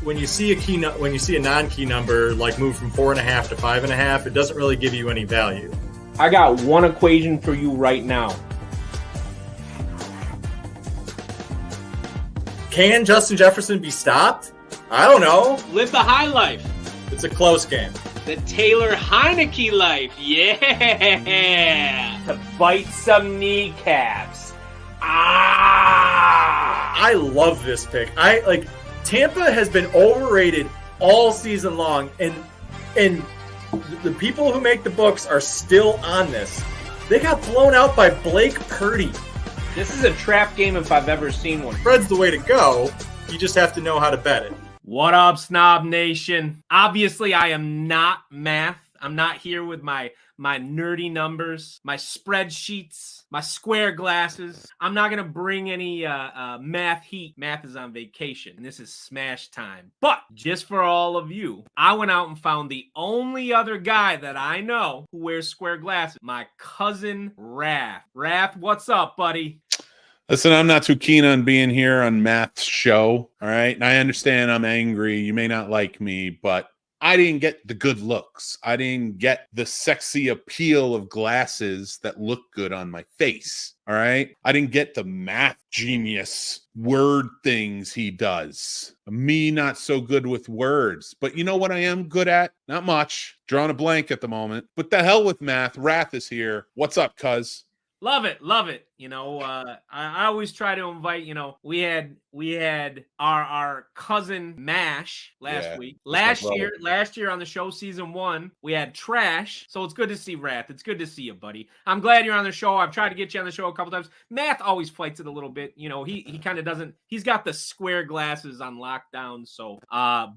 when you see a non-key number like move from 4.5 to 5.5, it doesn't really give you any value. I got one equation for you right now. Can Justin Jefferson be stopped? I don't know. Live the high life. It's a close game. The Taylor Heineke life. Yeah. To bite some kneecaps. Ah! I love this pick. Tampa has been overrated all season long, and the people who make the books are still on this. They got blown out by Blake Purdy. This is a trap game if I've ever seen one. Spread's the way to go. You just have to know how to bet it. What up, Snob Nation? Obviously, I am not math. I'm not here with my nerdy numbers, my spreadsheets, my square glasses. I'm not going to bring any math heat. Math is on vacation, and this is smash time. But just for all of you, I went out and found the only other guy that I know who wears square glasses, my cousin Raph. Raph, what's up, buddy? Listen, I'm not too keen on being here on Math's show, all right? And I understand I'm angry. You may not like me, but I didn't get the good looks. I didn't get the sexy appeal of glasses that look good on my face, all right? I didn't get the math genius word things he does. Me, not so good with words. But you know what I am good at? Not much. Drawing a blank at the moment. But the hell with math. Wrath is here. What's up, cuz? Love it, love it. You know, I always try to invite. You know, we had our cousin Mash last week. Last year on the show, season 1, we had Trash. So it's good to see Wrath. It's good to see you, buddy. I'm glad you're on the show. I've tried to get you on the show a couple times. Math always fights it a little bit. You know, he kind of doesn't. He's got the square glasses on lockdown. So,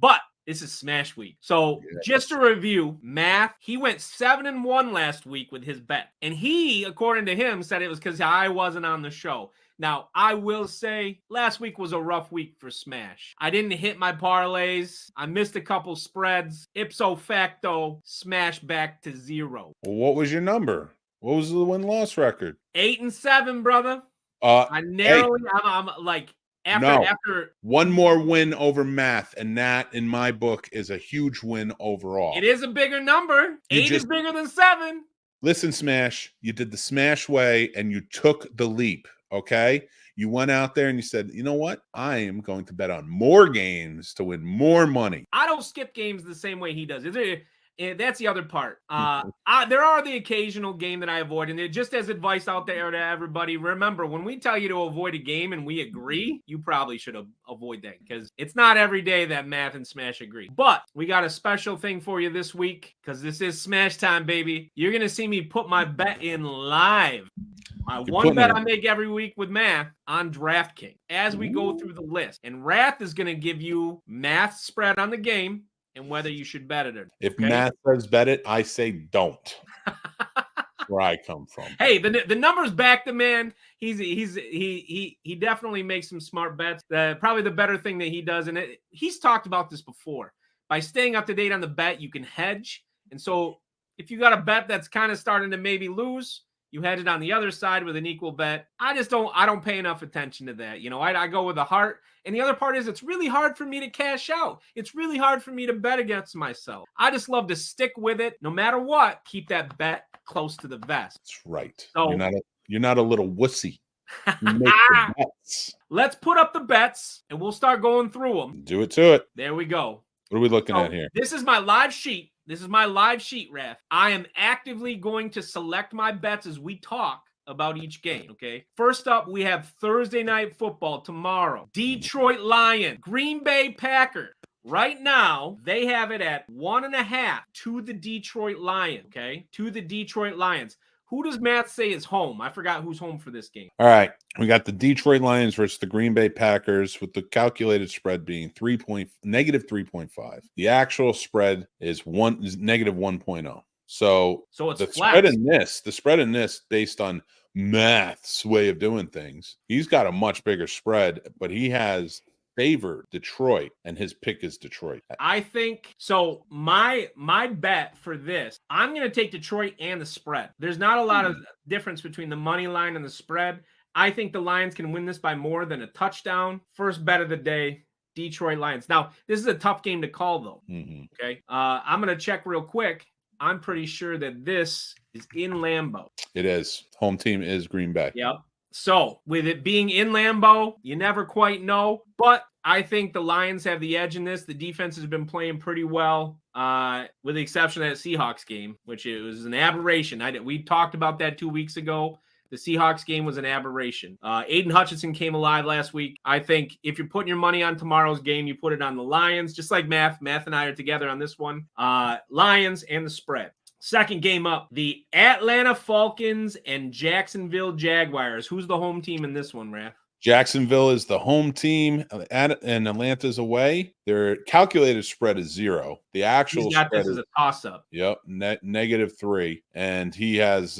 but. This is Smash Week. So just to review, Math, he went 7-1 last week with his bet. And he, according to him, said it was because I wasn't on the show. Now, I will say last week was a rough week for Smash. I didn't hit my parlays. I missed a couple spreads. Ipso facto, Smash back to 0. Well, what was your number? What was the win-loss record? 8-7, brother. I'm like... After one more win over Math, and that in my book is a huge win overall. It is a bigger number. 8 is bigger than 7. Listen, Smash, you did the Smash way and you took the leap, okay? You went out there and you said, you know what? I am going to bet on more games to win more money. I don't skip games the same way he does. That's the other part. There are the occasional game that I avoid, and just as advice out there to everybody, remember, when we tell you to avoid a game and we agree, you probably should avoid that because it's not every day that Math and Smash agree. But we got a special thing for you this week because this is Smash time, baby. You're going to see me put my bet in live. My one bet I make every week with Math on DraftKings as we go through the list. And Wrath is going to give you Math spread on the game and whether you should bet it or not. If Math says bet it, I say don't. Where I come from. Hey, the numbers back the man. He definitely makes some smart bets. Probably the better thing that he does, and he's talked about this before. By staying up to date on the bet, you can hedge. And so if you got a bet that's kind of starting to maybe lose, you hedge it on the other side with an equal bet. I don't pay enough attention to that. You know, I go with the heart. And the other part is it's really hard for me to cash out. It's really hard for me to bet against myself. I just love to stick with it. No matter what, keep that bet close to the vest. That's right. So, you're not a little wussy. You make the bets. Let's put up the bets and we'll start going through them. Do it to it. There we go. What are we looking at here? This is my live sheet. This is my live sheet, Raph. I am actively going to select my bets as we talk about each game, okay? First up, we have Thursday Night Football tomorrow. Detroit Lions, Green Bay Packers. Right now, they have it at 1.5 to the Detroit Lions, okay? To the Detroit Lions. Who does Matt say is home? I forgot who's home for this game. All right. We got the Detroit Lions versus the Green Bay Packers with the calculated spread being negative 3.5. The actual spread is negative 1.0. So it's the flat. spread in this based on Math's way of doing things, he's got a much bigger spread, but he has favored Detroit, and his pick is Detroit. I think so. My bet for this, I'm going to take Detroit and the spread. There's not a lot of difference between the money line and the spread. I think the Lions can win this by more than a touchdown. First bet of the day. Detroit Lions. Now, this is a tough game to call, though. Mm-hmm. Okay. I'm going to check real quick. I'm pretty sure that this is in Lambeau. It is. Home team is Green Bay. Yep. So, with it being in Lambeau, you never quite know. But I think the Lions have the edge in this. The defense has been playing pretty well, with the exception of that Seahawks game, which it was an aberration. We talked about that 2 weeks ago. The Seahawks game was an aberration. Aiden Hutchinson came alive last week. I think if you're putting your money on tomorrow's game, you put it on the Lions, just like Math. Math and I are together on this one. Lions and the spread. Second game up, the Atlanta Falcons and Jacksonville Jaguars. Who's the home team in this one, Raph? Jacksonville is the home team, and Atlanta's away. Their calculated spread is 0. The actual spread this is a toss-up. Yep, -3, and he has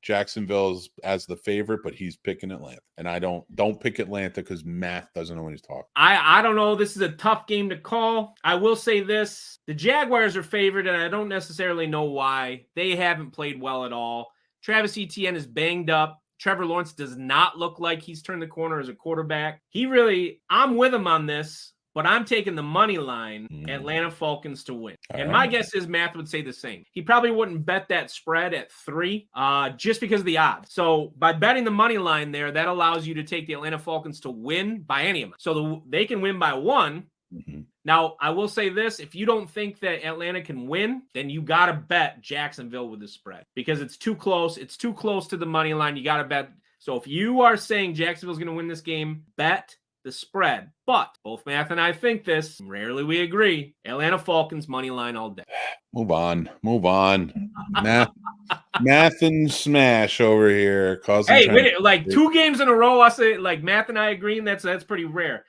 Jacksonville's as the favorite, but he's picking Atlanta. And I don't pick Atlanta because Matt doesn't know what he's talking. I don't know. This is a tough game to call. I will say this: the Jaguars are favored, and I don't necessarily know why. They haven't played well at all. Travis Etienne is banged up. Trevor Lawrence does not look like he's turned the corner as a quarterback. I'm with him on this, but I'm taking the money line, Atlanta Falcons to win. And my guess is Matt would say the same. He probably wouldn't bet that spread at 3, just because of the odds. So by betting the money line there, that allows you to take the Atlanta Falcons to win by any amount. So they can win by 1. Mm-hmm. Now, I will say this. If you don't think that Atlanta can win, then you got to bet Jacksonville with the spread because it's too close. It's too close to the money line. You got to bet. So if you are saying Jacksonville's going to win this game, bet the spread. But both Math and I think this. Rarely we agree. Atlanta Falcons money line all day. Move on. Math and Smash over here. Hey, like 2 games in a row, I say like Math and I agreeing. That's pretty rare.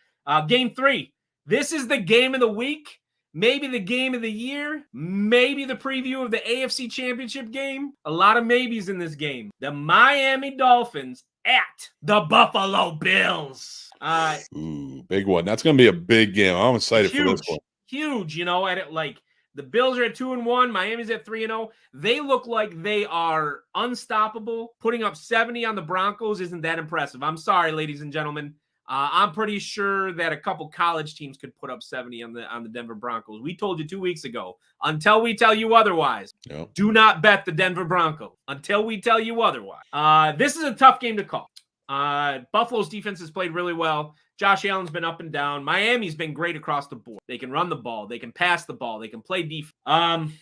Game 3. This is the game of the week, maybe the game of the year, maybe the preview of the AFC Championship game. A lot of maybes in this game. The Miami Dolphins at the Buffalo Bills. Big one. That's going to be a big game. I'm excited for this one. Huge, at it like the Bills are at 2-1, Miami's at 3-0. They look like they are unstoppable. Putting up 70 on the Broncos isn't that impressive. I'm sorry, ladies and gentlemen. I'm pretty sure that a couple college teams could put up 70 on the Denver Broncos. We told you 2 weeks ago. Until we tell you otherwise, do not bet the Denver Broncos. Until we tell you otherwise. This is a tough game to call. Buffalo's defense has played really well. Josh Allen's been up and down. Miami's been great across the board. They can run the ball. They can pass the ball. They can play defense.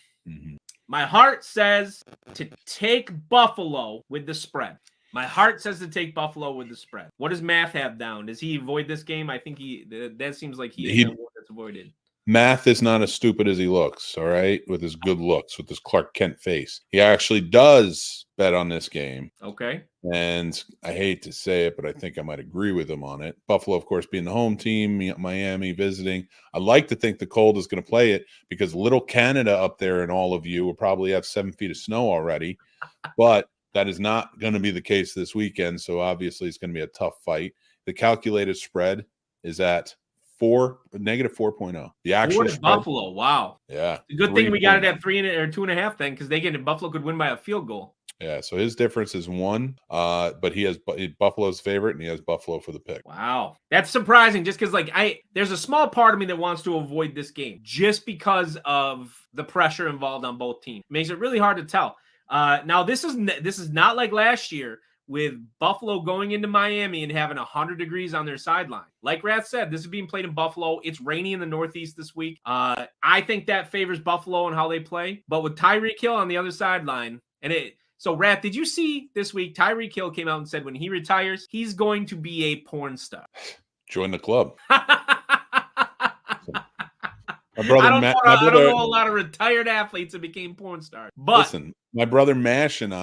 My heart says to take Buffalo with the spread. My heart says to take Buffalo with the spread. What does Math have down? Does he avoid this game? I think that seems like he one that's avoided. Math is not as stupid as he looks, all right? With his good looks, with his Clark Kent face. He actually does bet on this game. Okay. And I hate to say it, but I think I might agree with him on it. Buffalo, of course, being the home team, Miami visiting. I like to think the cold is going to play it because little Canada up there and all of you will probably have 7 feet of snow already. But that is not going to be the case this weekend, so obviously it's going to be a tough fight. The calculated spread is at -4.0. The actual spread, Buffalo, wow. Yeah. The good thing we got it at 3 or 2.5 then, because Buffalo could win by a field goal. Yeah, so his difference is 1, but he has Buffalo's favorite, and he has Buffalo for the pick. Wow. That's surprising, just because there's a small part of me that wants to avoid this game, just because of the pressure involved on both teams. It makes it really hard to tell. Now, this is not like last year with Buffalo going into Miami and having 100 degrees on their sideline. Like Rath said, this is being played in Buffalo. It's rainy in the Northeast this week. I think that favors Buffalo and how they play. But with Tyreek Hill on the other sideline, so Rath, did you see this week Tyreek Hill came out and said when he retires, he's going to be a porn star. Join the club. I don't know a lot of retired athletes that became porn stars. But listen, my brother Mash and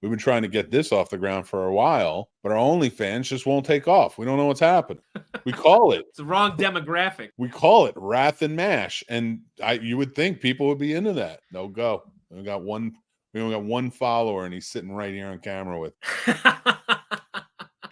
we've been trying to get this off the ground for a while, but our OnlyFans just won't take off. We don't know what's happened. We call it. It's the wrong demographic. We call it Wrath and Mash, and you would think people would be into that. No go. We only got one follower, and he's sitting right here on camera with.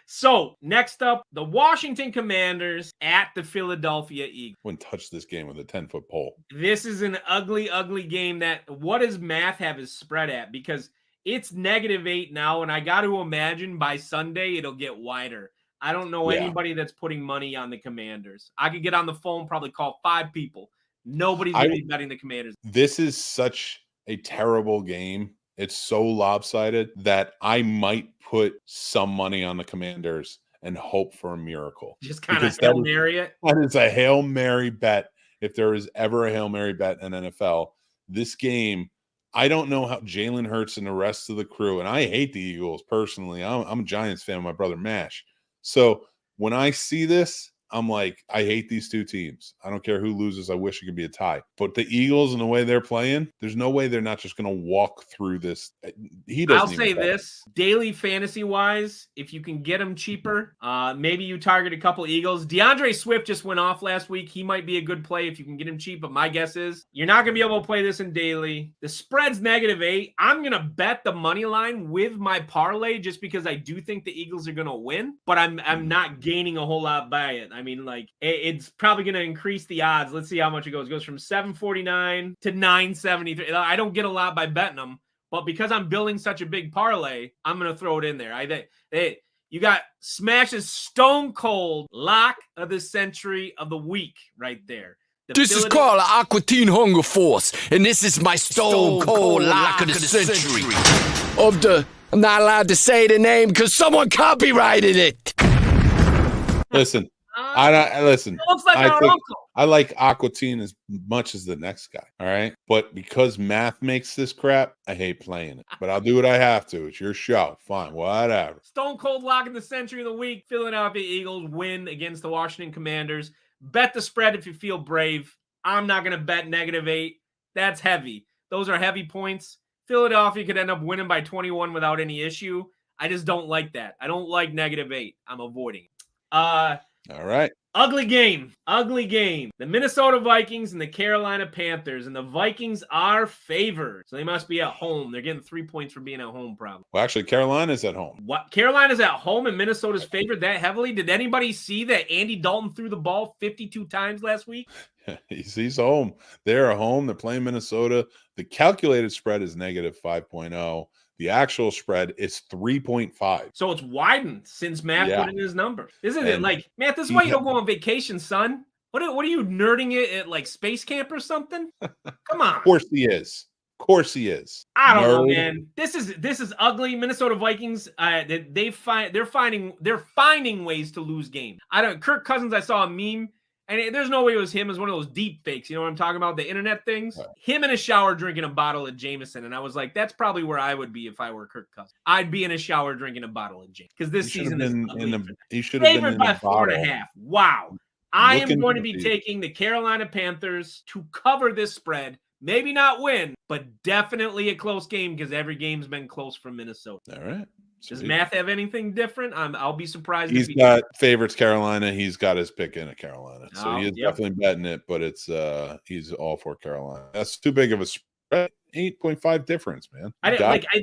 So, next up, the Washington Commanders at the Philadelphia Eagles. Wouldn't touch this game with a 10-foot pole. This is an ugly, ugly game. What does Math have his spread at? Because it's -8 now, and I got to imagine by Sunday it'll get wider. I don't know anybody that's putting money on the Commanders. I could get on the phone, probably call 5 people. Nobody's going to be betting the Commanders. This is such a terrible game. It's so lopsided that I might put some money on the Commanders and hope for a miracle. Just kind of Hail Mary it. That is a Hail Mary bet. If there is ever a Hail Mary bet in NFL, this game, I don't know how Jalen Hurts and the rest of the crew, and I hate the Eagles personally. I'm a Giants fan, my brother Mash. So when I see this, I'm like, I hate these two teams. I don't care who loses. I wish it could be a tie. But the Eagles and the way they're playing, there's no way they're not just going to walk through this. I'll say this, daily fantasy-wise, if you can get them cheaper, maybe you target a couple Eagles. DeAndre Swift just went off last week. He might be a good play if you can get him cheap, but my guess is you're not going to be able to play this in daily. The spread's -8. I'm going to bet the money line with my parlay just because I do think the Eagles are going to win, but I'm not gaining a whole lot by it. I mean, like, it's probably going to increase the odds. Let's see how much it goes. It goes from 749 to 973. I don't get a lot by betting them, but because I'm building such a big parlay, I'm going to throw it in there. You got Smash's Stone Cold Lock of the Century of the Week right there. This is called Aqua Teen Hunger Force, and this is my Stone Cold Lock of the Century. I'm not allowed to say the name because someone copyrighted it. Listen. Listen. Looks like our uncle. I like Aqua Teen as much as the next guy. All right. But because math makes this crap, I hate playing it. But I'll do what I have to. It's your show. Fine. Whatever. Stone Cold Lock of the Century of the Week. Philadelphia Eagles win against the Washington Commanders. Bet the spread if you feel brave. I'm not going to bet -8. That's heavy. Those are heavy points. Philadelphia could end up winning by 21 without any issue. I just don't like that. I don't like -8. I'm avoiding it. All right. Ugly game. The Minnesota Vikings and the Carolina Panthers. And the Vikings are favored. So they must be at home. They're getting 3 points for being at home, probably. Well, actually, Carolina's at home. What? Carolina's at home and Minnesota's favored that heavily? Did anybody see that Andy Dalton threw the ball 52 times last week? He's home. They're at home. They're playing Minnesota. The calculated spread is -5.0. The actual spread is 3.5. So it's widened since Matt put in his number. Isn't it? Like, Matt, this is why you don't go on vacation, son. What are you nerding it at, like, space camp or something? Come on. Of course he is. I don't know, man. This is ugly. Minnesota Vikings, they're finding ways to lose games. Kirk Cousins, I saw a meme. And there's no way it was him. It was one of those deep fakes. You know what I'm talking about? The internet things. Right. Him in a shower drinking a bottle of Jameson. And I was like, that's probably where I would be if I were Kirk Cousins. I'd be in a shower drinking a bottle of Jameson. Because this season is he should have been favored by 4.5. Wow. I am going to be taking the Carolina Panthers to cover this spread. Maybe not win, but definitely a close game because every game's been close from Minnesota. All right. Does Math have anything different? I'll be surprised. He's got favorites Carolina. He's got his pick in at Carolina. So he is definitely betting it, but it's he's all for Carolina. That's too big of a spread. 8.5 difference, man.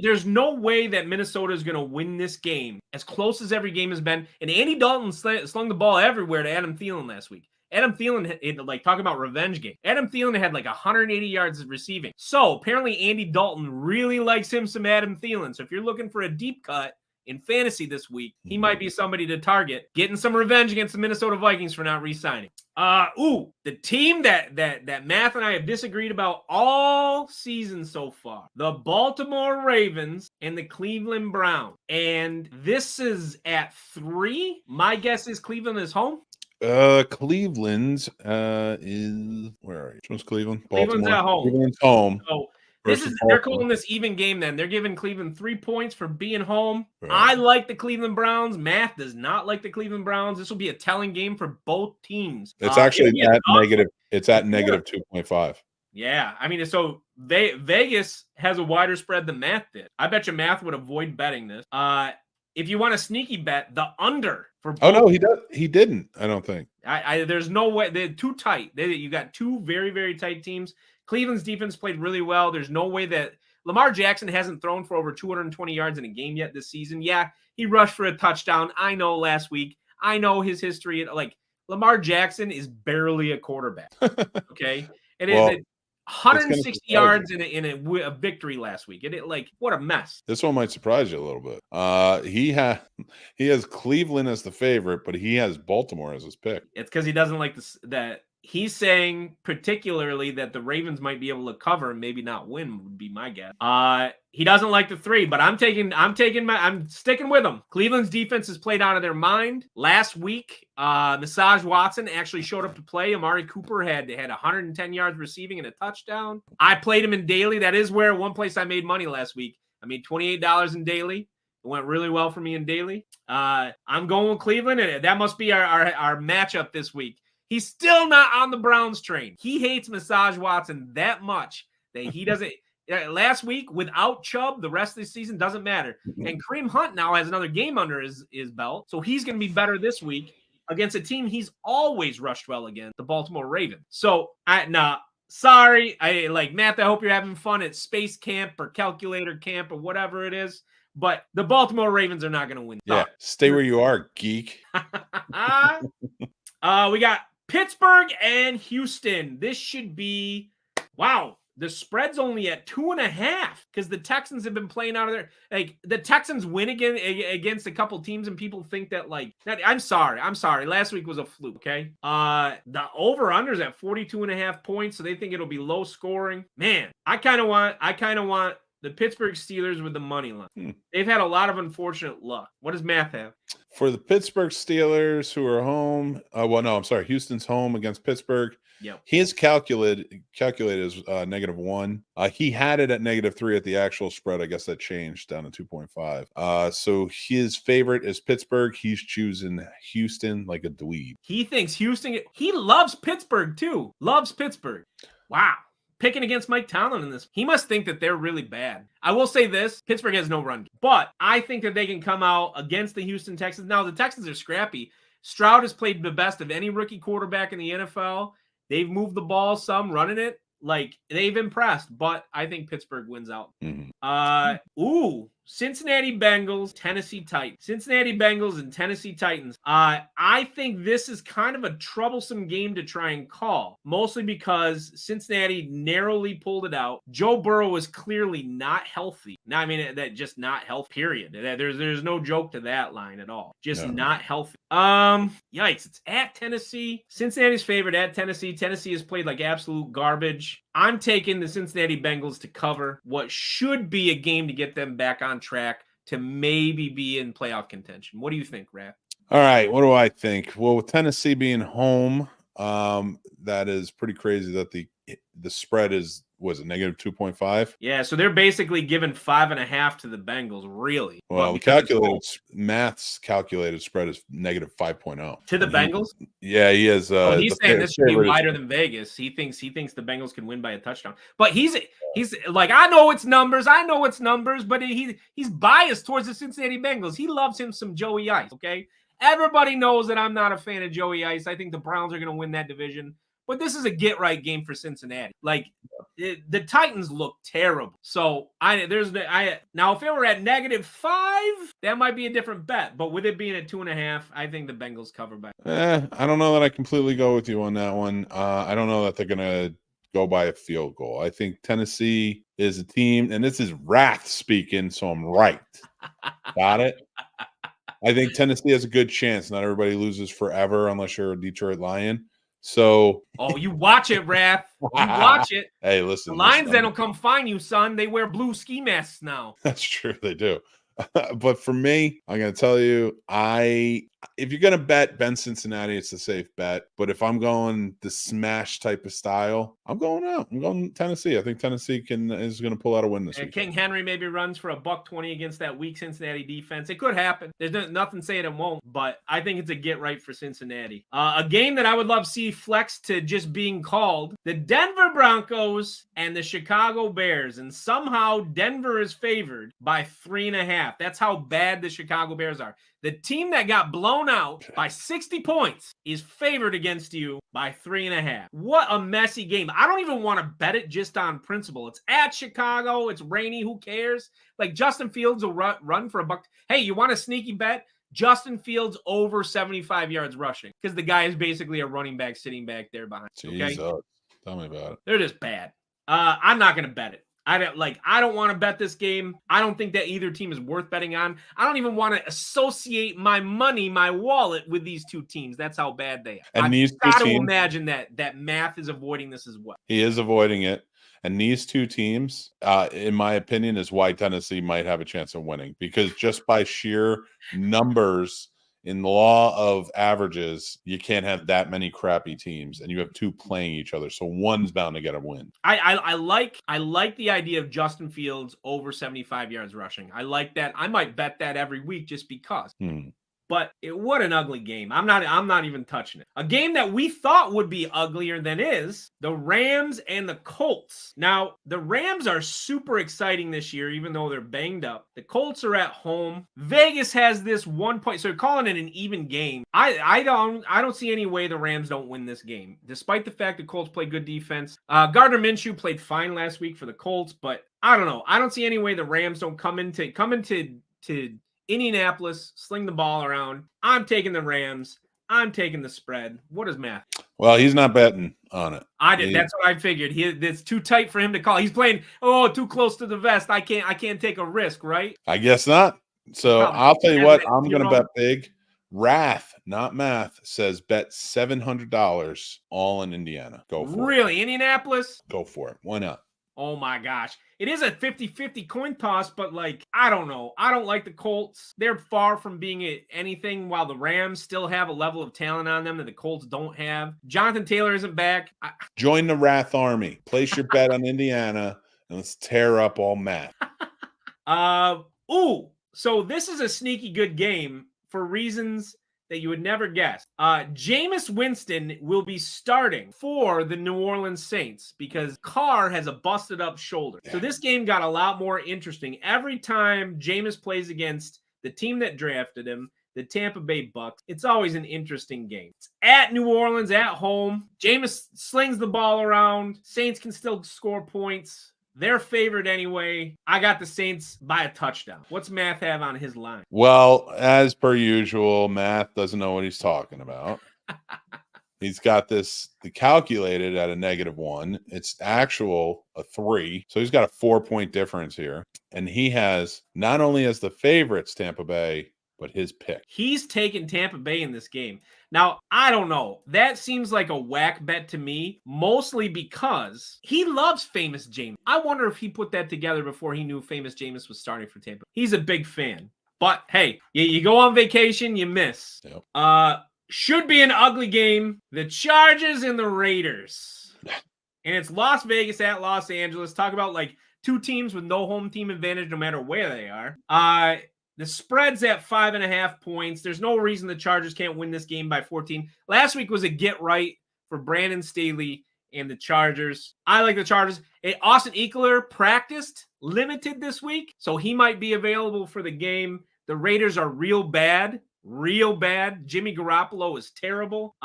There's no way that Minnesota is going to win this game as close as every game has been. And Andy Dalton slung the ball everywhere to Adam Thielen last week. Adam Thielen, like, talking about revenge game. Adam Thielen had like 180 yards receiving. So apparently Andy Dalton really likes him some Adam Thielen. So if you're looking for a deep cut in fantasy this week, he might be somebody to target. Getting some revenge against the Minnesota Vikings for not re-signing. The team that Math and I have disagreed about all season so far. The Baltimore Ravens and the Cleveland Browns. And this is at 3. My guess is Cleveland is home. Cleveland's is where are you? Which one's Cleveland? Cleveland's at home. Cleveland's home. So they're calling this even game then. They're giving Cleveland 3 points for being home. Right. I like the Cleveland Browns. Matt does not like the Cleveland Browns. This will be a telling game for both teams. It's actually at negative. It's at negative 2.5. Yeah. I mean, so Vegas has a wider spread than Matt did. I bet you Matt would avoid betting this. If you want a sneaky bet, the under for both. Oh no, he didn't. I don't think. There's no way. They're too tight. You got two very, very tight teams. Cleveland's defense played really well. There's no way that Lamar Jackson hasn't thrown for over 220 yards in a game yet this season. Yeah, he rushed for a touchdown. I know last week. I know his history. Like, Lamar Jackson is barely a quarterback. Okay, 160 yards in a victory last week. And what a mess. This one might surprise you a little bit. He has Cleveland as the favorite, but he has Baltimore as his pick. It's because he doesn't like that. He's saying particularly that the Ravens might be able to cover and maybe not win would be my guess. He doesn't like the 3, but I'm sticking with him. Cleveland's defense has played out of their mind. Last week, Massage Watson actually showed up to play. Amari Cooper had 110 yards receiving and a touchdown. I played him in daily. That is one place I made money last week. I made $28 in daily. It went really well for me in daily. I'm going with Cleveland, and that must be our matchup this week. He's still not on the Browns train. He hates Massage Watson that much that he doesn't. Last week, without Chubb, the rest of the season doesn't matter. And Kareem Hunt now has another game under his belt, so he's going to be better this week against a team he's always rushed well against, the Baltimore Ravens. So, sorry. Matt, I hope you're having fun at Space Camp or Calculator Camp or whatever it is. But the Baltimore Ravens are not going to win. Yeah, stay where you are, geek. We got Pittsburgh and Houston. This should be, wow, the spread's only at 2.5 because the Texans have been playing out of their, the Texans win again against a couple teams and people think that I'm sorry. Last week was a fluke, okay? The over-under's at 42.5 points, so they think it'll be low scoring. Man, I kind of want the Pittsburgh Steelers with the money line. They've had a lot of unfortunate luck. What does Math have? For the Pittsburgh Steelers, who are home, Houston's home against Pittsburgh. Yep. He is calculated as -1. He had it at -3 at the actual spread. I guess that changed down to 2.5. So his favorite is Pittsburgh. He's choosing Houston like a dweeb. He thinks Houston. He loves Pittsburgh too. Loves Pittsburgh. Wow. Picking against Mike Tomlin in this. He must think that they're really bad. I will say this, Pittsburgh has no run game, but I think that they can come out against the Houston Texans. Now, the Texans are scrappy. Stroud has played the best of any rookie quarterback in the NFL. They've moved the ball some, running it. They've impressed, but I think Pittsburgh wins out. Cincinnati Bengals, Tennessee Titans. Cincinnati Bengals and Tennessee Titans. I think this is kind of a troublesome game to try and call, mostly because Cincinnati narrowly pulled it out. Joe Burrow is clearly not healthy. That just not health, period. There's no joke to that line at all. Just not healthy. Yikes. It's at Tennessee. Cincinnati's favorite at Tennessee. Tennessee has played like absolute garbage. I'm taking the Cincinnati Bengals to cover what should be a game to get them back on track to maybe be in playoff contention. What do you think, Raph? All right. What do I think? Well, with Tennessee being home, that is pretty crazy that the spread is, was it -2.5? Yeah, so they're basically giving 5.5 to the Bengals, really. Well, Math's calculated spread is -5.0 to the Bengals. Yeah, he has. He's saying this should be wider than Vegas. He thinks the Bengals can win by a touchdown. But he's like, I know it's numbers, but he's biased towards the Cincinnati Bengals. He loves him some Joey Ice. Okay, everybody knows that I'm not a fan of Joey Ice. I think the Browns are going to win that division. But this is a get-right game for Cincinnati. The Titans look terrible. So now if it were at -5, that might be a different bet. But with it being at 2.5, I think the Bengals cover by. I don't know that I completely go with you on that one. I don't know that they're gonna go by a field goal. I think Tennessee is a team, and this is Wrath speaking, so I'm right. Got it? I think Tennessee has a good chance. Not everybody loses forever unless you're a Detroit Lion. So, you watch it, Raph. You watch it. Hey, listen. The Lions then will come find you, son. They wear blue ski masks now. That's true. They do. But for me, I'm going to tell you, if you're going to bet Ben Cincinnati, it's a safe bet. But if I'm going the smash type of style, I'm going out. I'm going Tennessee. I think Tennessee is going to pull out a win this week. King Henry maybe runs for $120 against that weak Cincinnati defense. It could happen. There's nothing saying it won't, but I think it's a get right for Cincinnati. A game that I would love to see flex to just being called, the Denver Broncos and the Chicago Bears. And somehow Denver is favored by 3.5. That's how bad the Chicago Bears are. The team that got blown out by 60 points is favored against you by 3.5. What a messy game. I don't even want to bet it just on principle. It's at Chicago. It's rainy. Who cares? Justin Fields will run for $1. Hey, you want a sneaky bet? Justin Fields over 75 yards rushing because the guy is basically a running back sitting back there behind. Jesus. Okay? Tell me about it. They're just bad. I'm not going to bet it. I don't want to bet this game. I don't think that either team is worth betting on. I don't even want to associate my money, my wallet with these two teams. That's how bad they are. And I've got to imagine that Math is avoiding this as well. He is avoiding it. And these two teams, in my opinion, is why Tennessee might have a chance of winning. Because just by sheer numbers, in the law of averages, you can't have that many crappy teams, and you have two playing each other. So one's bound to get a win. I like the idea of Justin Fields over 75 yards rushing. I like that. I might bet that every week just because. But what an ugly game. I'm not even touching it. A game that we thought would be uglier than is the Rams and the Colts. Now, the Rams are super exciting this year, even though they're banged up. The Colts are at home. Vegas has this 1 point, so they're calling it an even game. I don't see any way the Rams don't win this game, despite the fact the Colts play good defense. Gardner Minshew played fine last week for the Colts, but I don't know. I don't see any way the Rams don't come into Indianapolis, sling the ball around. I'm taking the Rams. I'm taking the spread. What is Matt? Well, he's not betting on it. I did. That's what I figured. It's too tight for him to call. He's playing, too close to the vest. I can't take a risk, right? I guess not. So I'll tell you what, I'm going to bet big. Wrath, not math, says bet $700 all in Indiana. Go for it. Really? Indianapolis? Go for it. Why not? Oh my gosh. It is a 50-50 coin toss, but I don't know. I don't like the Colts. They're far from being anything, while the Rams still have a level of talent on them that the Colts don't have. Jonathan Taylor isn't back. Join the Wrath Army. Place your bet on Indiana, and let's tear up all math. So this is a sneaky good game for reasons that you would never guess. Jameis Winston will be starting for the New Orleans Saints because Carr has a busted up shoulder. So this game got a lot more interesting. Every time Jameis plays against the team that drafted him, the Tampa Bay Bucks, it's always an interesting game. It's at New Orleans, at home. Jameis slings the ball around. Saints can still score points. They're favored anyway. I got the Saints by a touchdown. What's Math have on his line? Well, as per usual, Math doesn't know what he's talking about. He's got the calculated at a -1. It's actual a 3. So he's got a 4-point difference here. And he has not only as the favorites Tampa Bay, but his pick. He's taking Tampa Bay in this game. Now, I don't know. That seems like a whack bet to me, mostly because he loves Famous Jameis. I wonder if he put that together before he knew Famous Jameis was starting for Tampa. He's a big fan. But, hey, you go on vacation, you miss. Yep. Should be an ugly game. The Chargers and the Raiders. And it's Las Vegas at Los Angeles. Talk about, two teams with no home team advantage no matter where they are. The spread's at 5.5 points. There's no reason the Chargers can't win this game by 14. Last week was a get right for Brandon Staley and the Chargers. I like the Chargers. Austin Eckler practiced limited this week, so he might be available for the game. The Raiders are real bad. Jimmy Garoppolo is terrible.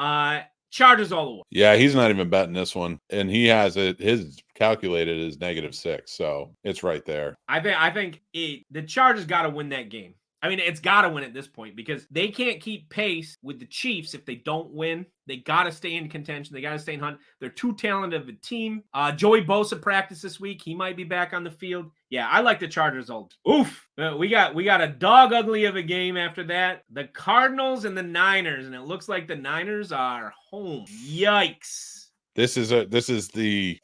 Chargers all the way. Yeah, he's not even betting this one. And he has it. His calculated is -6. So it's right there. I think the Chargers got to win that game. I mean, it's got to win at this point because they can't keep pace with the Chiefs if they don't win. They got to stay in contention. They got to stay in hunt. They're too talented of a team. Joey Bosa practiced this week. He might be back on the field. Yeah, I like the Chargers. Oof. We got a dog ugly of a game after that. The Cardinals and the Niners, and it looks like the Niners are home. Yikes. This is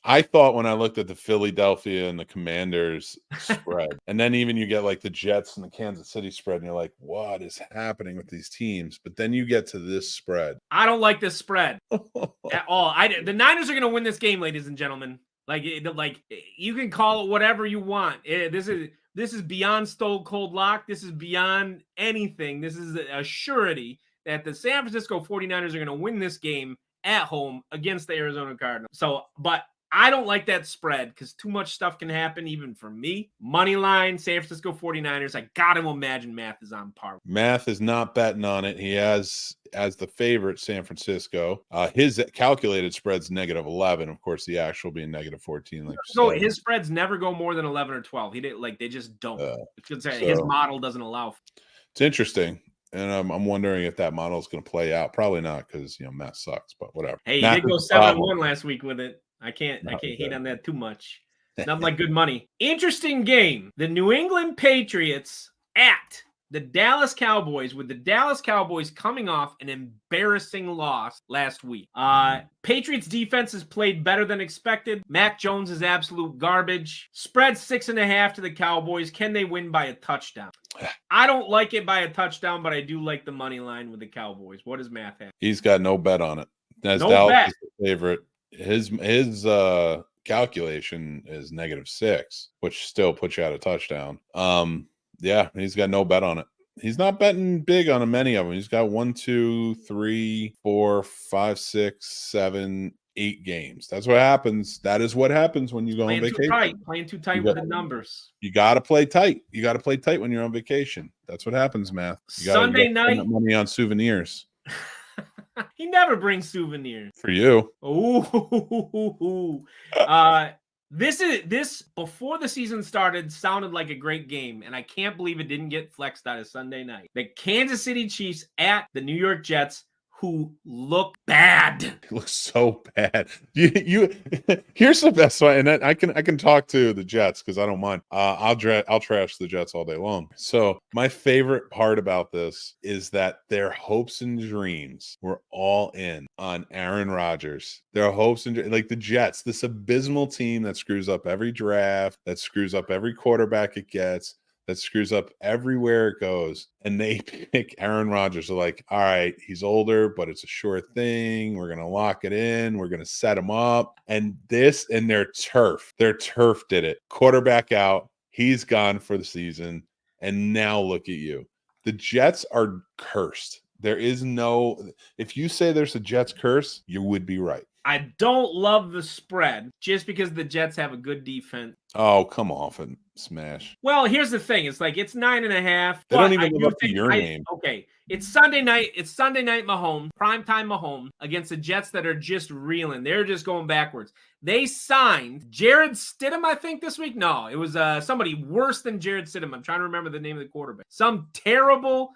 I thought when I looked at the Philadelphia and the Commanders spread, and then even you get the Jets and the Kansas City spread, and you're like, what is happening with these teams? But then you get to this spread. I don't like this spread at all. The Niners are going to win this game, ladies and gentlemen. You can call it whatever you want. This is beyond Stone Cold Lock. This is beyond anything. This is a surety that the San Francisco 49ers are going to win this game at home against the Arizona Cardinals. But I don't like that spread because too much stuff can happen even for me. Money line, San Francisco 49ers. I got to imagine Math is on par. Math is not betting on it. He has as the favorite San Francisco. His calculated spread's -11. Of course, the actual being -14. So his spreads never go more than 11 or 12. He did they just don't. Because his model doesn't allow. It's interesting. And I'm wondering if that model is going to play out. Probably not because, Matt sucks, but whatever. Hey, he did go 7-1 last week with it. I can't hate on that too much. Nothing like good money. Interesting game. The New England Patriots at the Dallas Cowboys, with the Dallas Cowboys coming off an embarrassing loss last week. Patriots defense has played better than expected. Mac Jones is absolute garbage. Spread 6.5 to the Cowboys. Can they win by a touchdown? I don't like it by a touchdown, but I do like the money line with the Cowboys. What does Matt have? He's got no bet on it. That's No Dallas bet. is the favorite. His calculation is -6, which still puts you at a touchdown. Yeah, he's got no bet on it. He's not betting big on many of them. He's got 1, 2, 3, 4, 5, 6, 7, 8 games. That's what happens. That is what happens when you go on vacation. Playing too tight with the numbers. You got to play tight. You got to play tight when you're on vacation. That's what happens, Matt. Sunday night, spend money on souvenirs. He never brings souvenirs For you. Ooh. This before the season started sounded like a great game, and I can't believe it didn't get flexed out of Sunday night. The Kansas City Chiefs at the New York Jets, who look bad. It looks so bad. You here's the best one, and I can talk to the Jets because I don't mind. I'll trash the Jets all day long. So my favorite part about this is that their hopes and dreams were all in on Aaron Rodgers. Their hopes and like the Jets, this abysmal team that screws up every draft, that screws up every quarterback it gets, that screws up everywhere it goes, and they pick Aaron Rodgers. They're like, all right, he's older, but it's a sure thing. We're gonna lock it in. We're gonna set him up. And their turf did it. Quarterback out. He's gone for the season. And now look at you. The Jets are cursed. There is no. If you say there's a Jets curse, you would be right. I don't love the spread just because the Jets have a good defense. Oh, come off and smash. Well, here's the thing. It's like it's 9.5. They don't even live up to your name. Okay. It's Sunday night. It's Sunday night Mahomes, primetime Mahomes against the Jets that are just reeling. They're just going backwards. They signed Jared Stidham, I think, this week. No, it was somebody worse than Jared Stidham. I'm trying to remember the name of the quarterback. Some terrible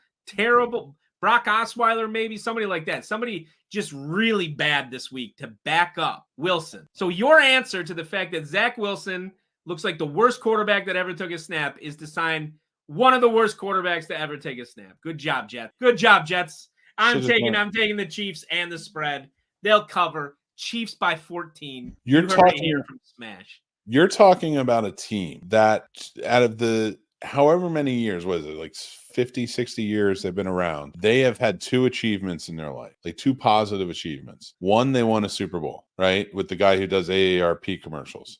Brock Osweiler, maybe somebody like that. Somebody just really bad this week to back up Wilson. So your answer to the fact that Zach Wilson looks like the worst quarterback that ever took a snap is to sign one of the worst quarterbacks to ever take a snap. Good job, Jets. Good job, Jets. I'm taking the Chiefs and the spread. They'll cover. Chiefs by 14. You're talking here from Smash. You're talking about a team that out of the however many years, was it like 50, 60 years they've been around, they have had 2 achievements in their life, like 2 positive achievements. One, they won a Super Bowl, right? With the guy who does AARP commercials.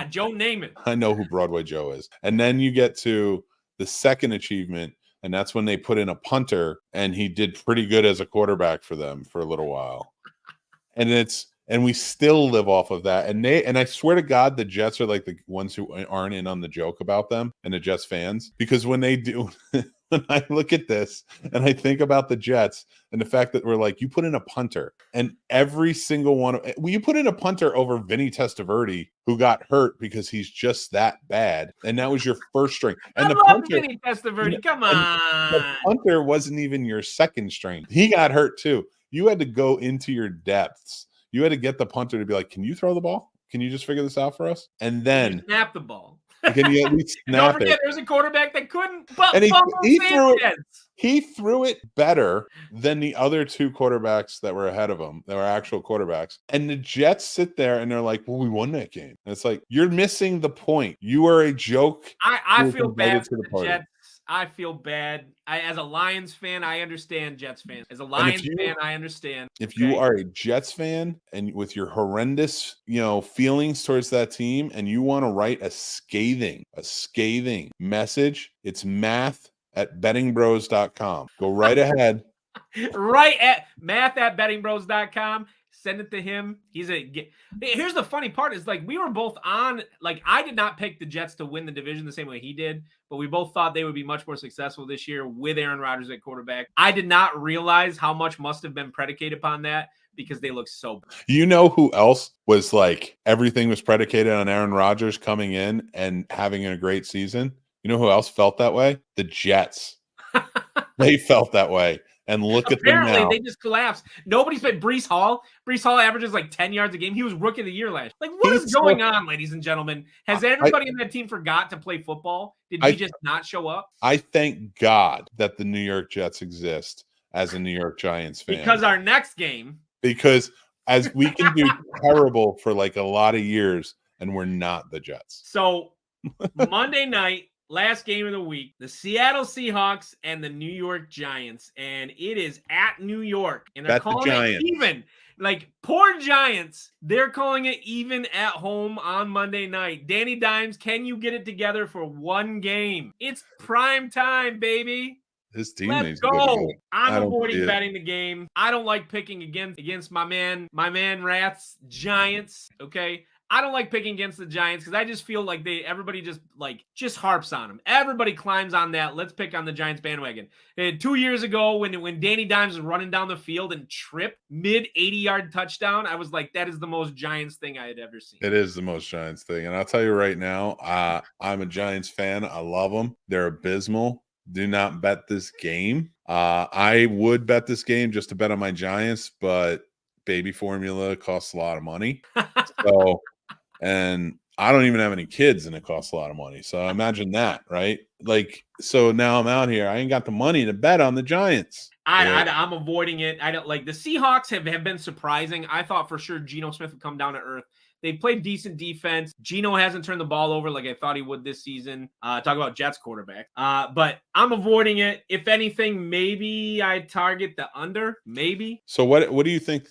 Joe Namath. I know who Broadway Joe is. And then you get to the second achievement, and that's when they put in a punter, and he did pretty good as a quarterback for them for a little while. And we still live off of that. And I swear to God, the Jets are like the ones who aren't in on the joke about them, and the Jets fans, because when they do, when I look at this and I think about the Jets and the fact that we're like, you put in a punter, and every single one you put in a punter over Vinny Testaverde, who got hurt because he's just that bad, and that was your first string. And the punter, Vinny Testaverde, come on. The punter wasn't even your second string. He got hurt too. You had to go into your depths. You had to get the punter to be like, can you throw the ball? Can you just figure this out for us? And then snap the ball. Can you at least snap Don't forget, it? There's a quarterback that couldn't. And he threw it better than the other 2 quarterbacks that were ahead of him, that were actual quarterbacks. And the Jets sit there and they're like, well, we won that game. And it's like, you're missing the point. You are a joke. I feel bad for the Jets. I feel bad. As a Lions fan, I understand Jets fans. As a Lions fan, I understand. If you are a Jets fan and with your horrendous, feelings towards that team, and you want to write a scathing message, it's math@bettingbros.com. Go right ahead. Right at math@bettingbros.com. Send it to him. Here's the funny part is, like, we were both on, like, I did not pick the Jets to win the division the same way he did, but we both thought they would be much more successful this year with Aaron Rodgers at quarterback. I did not realize how much must have been predicated upon that because they look so bad. You know who else was like, everything was predicated on Aaron Rodgers coming in and having a great season? You know who else felt that way? The Jets. They felt that way. and look at them now. Apparently, they just collapsed. Nobody's been Breece Hall. Breece Hall averages like 10 yards a game. He was rookie of the year last. Like, what is going on, ladies and gentlemen? Has everybody in that team forgot to play football? Did he just not show up? I thank God that the New York Jets exist as a New York Giants fan. Because our next game. Because as we can do terrible for like a lot of years, and we're not the Jets. So Monday night, last game of the week, the Seattle Seahawks and the New York Giants, and it is at New York, and they're calling it even. Like, poor Giants, they're calling it even at home on Monday night. Danny Dimes, can you get it together for one game? It's prime time, baby. His team Let's go. I'm avoiding betting the game. I don't like picking against my man Rath's Giants. Okay. I don't like picking against the Giants because I just feel like everybody just harps on them. Everybody climbs on that. Let's pick on the Giants bandwagon. And 2 years ago, when Danny Dimes was running down the field and tripped mid 80-yard touchdown, I was like, that is the most Giants thing I had ever seen. It is the most Giants thing, and I'll tell you right now, I'm a Giants fan. I love them. They're abysmal. Do not bet this game. I would bet this game just to bet on my Giants, but baby formula costs a lot of money. So. And I don't even have any kids, and it costs a lot of money. So imagine that, right? Like, so now I'm out here. I ain't got the money to bet on the Giants. I'm avoiding it. I don't like the Seahawks have been surprising. I thought for sure Geno Smith would come down to earth. They've played decent defense. Geno hasn't turned the ball over like I thought he would this season. Talk about Jets quarterback. But I'm avoiding it. If anything, maybe I target the under. Maybe. So what do you think,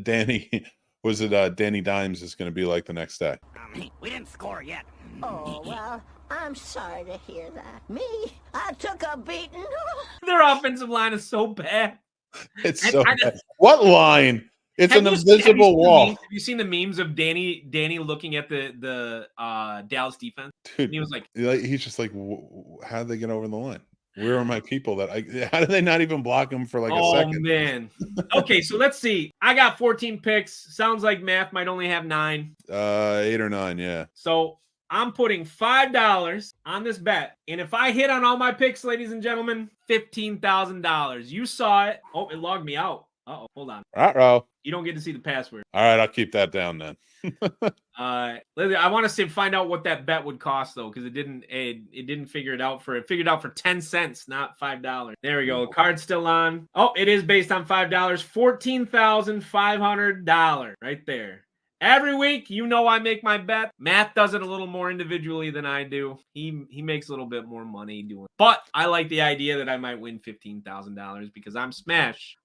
Danny? Was it Danny Dimes is going to be like the next day? We didn't score yet. Oh, well, I'm sorry to hear that. Me, I took a beating. Their offensive line is so bad. It's so bad. What line? It's an invisible wall. Have you seen the memes of Danny looking at the Dallas defense? Dude, and he was like, he's just like, how did they get over the line? Where are my people how did they not even block him for like a second? Oh, man. Okay, so let's see. I got 14 picks. Sounds like math might only have 9. 8 or 9, yeah. So I'm putting $5 on this bet. And if I hit on all my picks, ladies and gentlemen, $15,000. You saw it. Oh, it logged me out. Uh-oh, hold on. Uh-oh. You don't get to see the password. All right, I'll keep that down then. I want to find out what that bet would cost though, because it didn't figure it out for 10 cents, not $5. There we go. Card's still on. Oh, it is based on $5. $14,500 right there. Every week, I make my bet. Matt does it a little more individually than I do. He makes a little bit more money doing it. But I like the idea that I might win $15,000 because I'm Smash.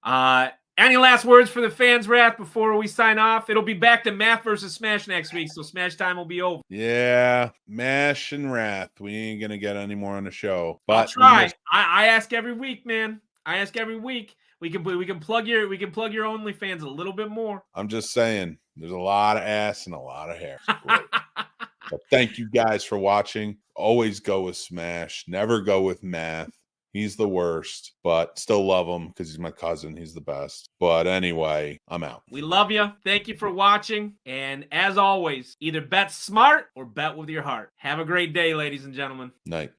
Any last words for the fans, Wrath, before we sign off? It'll be back to Math versus Smash next week, so Smash time will be over. Yeah, Mash and Wrath. We ain't going to get any more on the show. But I'll try. I ask every week, man. I ask every week. We can plug your OnlyFans a little bit more. I'm just saying, there's a lot of ass and a lot of hair. But thank you guys for watching. Always go with Smash. Never go with Math. He's the worst, but still love him because he's my cousin. He's the best. But anyway, I'm out. We love you. Thank you for watching. And as always, either bet smart or bet with your heart. Have a great day, ladies and gentlemen. Night.